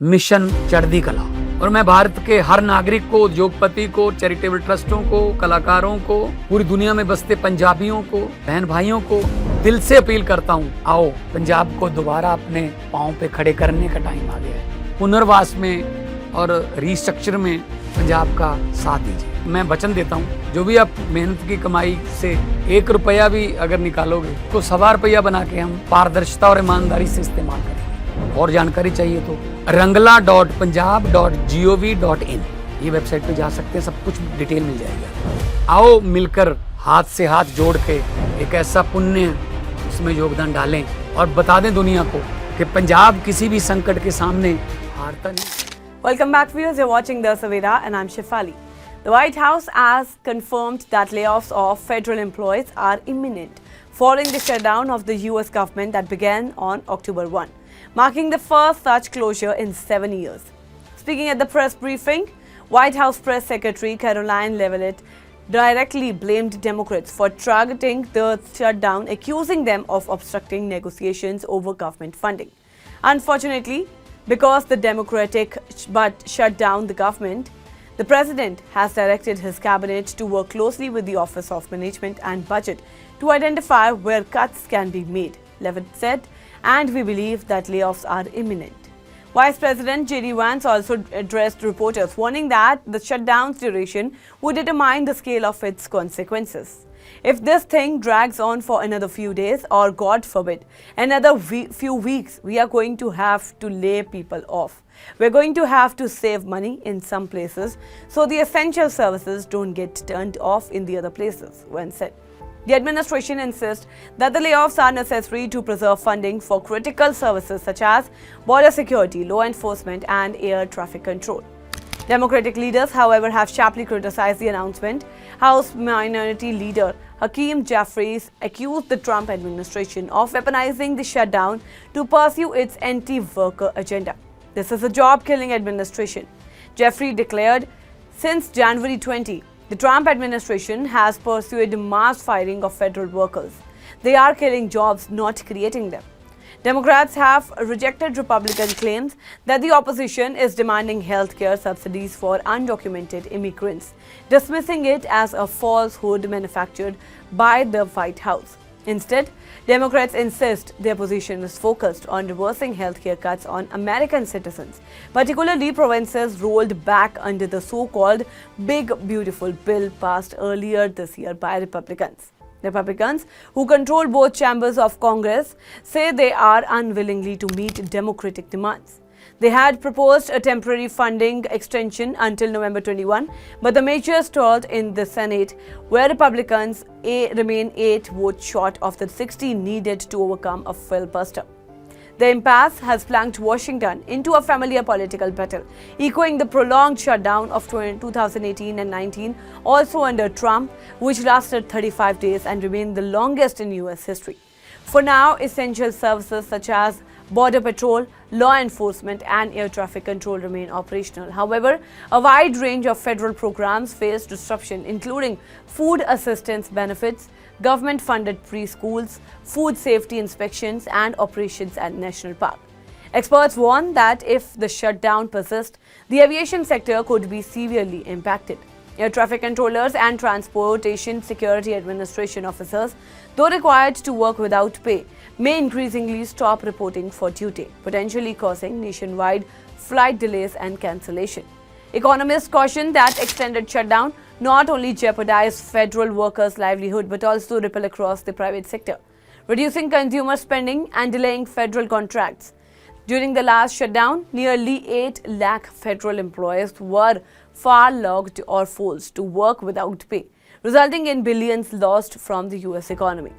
Mission चढ़ती कला। और मैं भारत के हर नागरिक को, उद्योगपति को, चैरिटेबल ट्रस्टों को, कलाकारों को, पूरी दुनिया में बसते पंजाबियों को, बहन भाइयों को दिल से अपील करता हूँ, आओ पंजाब को दोबारा अपने पाँव पे खड़े करने का टाइम आ गया है। पुनर्वास में और रिस्ट्रक्चर में पंजाब का साथ दीजिए। मैं वचन देता हूँ, जो भी आप मेहनत की कमाई से 1 रुपया भी अगर निकालोगे तो 1.25 रुपया बना के हम पारदर्शिता और ईमानदारी से इस्तेमाल करेंगे। और जानकारी चाहिए तो rangla.punjab.gov.in ये वेबसाइट पे जा सकते हैं, सब कुछ डिटेल मिल जाएगा। आओ मिलकर हाथ से हाथ जोड़ के एक ऐसा पुण्य उसमें योगदान डालें और बता दें दुनिया को कि पंजाब किसी भी संकट के सामने हारता नहीं। Welcome back, viewers. You're watching the Savera and I'm Shefali. The White House has confirmed that layoffs of federal employees are imminent following the shutdown of the US government that began on October 1, marking the first such closure in 7 years. Speaking at the press briefing, White House Press Secretary Karoline Leavitt directly blamed Democrats for targeting the shutdown, accusing them of obstructing negotiations over government funding. Unfortunately, because the Democratic but shut down the government, the president has directed his cabinet to work closely with the Office of Management and Budget to identify where cuts can be made, Leavitt said, and we believe that layoffs are imminent. Vice President J.D. Vance also addressed reporters, warning that the shutdown's duration would determine the scale of its consequences. If this thing drags on for another few days, or God forbid, another few weeks, we are going to have to lay people off. We're going to have to save money in some places so the essential services don't get turned off in the other places, Vance said. The administration insists that the layoffs are necessary to preserve funding for critical services such as border security, law enforcement, and air traffic control. Democratic leaders, however, have sharply criticized the announcement. House Minority Leader Hakeem Jeffries accused the Trump administration of weaponizing the shutdown to pursue its anti-worker agenda. This is a job-killing administration, Jeffries declared. Since January 20, the Trump administration has pursued mass firing of federal workers. They are killing jobs, not creating them. Democrats have rejected Republican claims that the opposition is demanding health care subsidies for undocumented immigrants, dismissing it as a falsehood manufactured by the White House. Instead, Democrats insist their position is focused on reversing health care cuts on American citizens, particularly provinces rolled back under the so-called Big Beautiful Bill passed earlier this year by Republicans. Republicans, who control both chambers of Congress, say they are unwillingly to meet Democratic demands. They had proposed a temporary funding extension until November 21, but the measure stalled in the Senate, where Republicans remain 8 votes short of the 60 needed to overcome a filibuster. The impasse has plunged Washington into a familiar political battle, echoing the prolonged shutdown of 2018 and 19, also under Trump, which lasted 35 days and remained the longest in U.S. history. For now, essential services such as border patrol, law enforcement, and air traffic control remain operational. However, a wide range of federal programs face disruption, including food assistance benefits, government-funded preschools, food safety inspections, and operations at National Park. Experts warn that if the shutdown persists, the aviation sector could be severely impacted. Air traffic controllers and Transportation Security Administration officers, though required to work without pay, may increasingly stop reporting for duty, potentially causing nationwide flight delays and cancellation. Economists caution that extended shutdown not only jeopardize federal workers' livelihood but also ripple across the private sector, reducing consumer spending and delaying federal contracts. During the last shutdown, nearly 8 lakh federal employees were furloughed or forced to work without pay, resulting in billions lost from the US economy.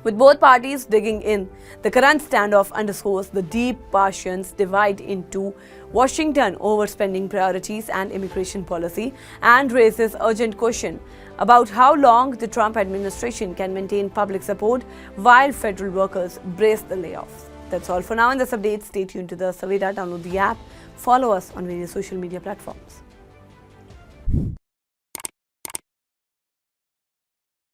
With both parties digging in, the current standoff underscores the deep passions divide into Washington over spending priorities and immigration policy and raises urgent question about how long the Trump administration can maintain public support while federal workers brace the layoffs. That's all for now in this update. Stay tuned to the Savera. Download the app. Follow us on various social media platforms.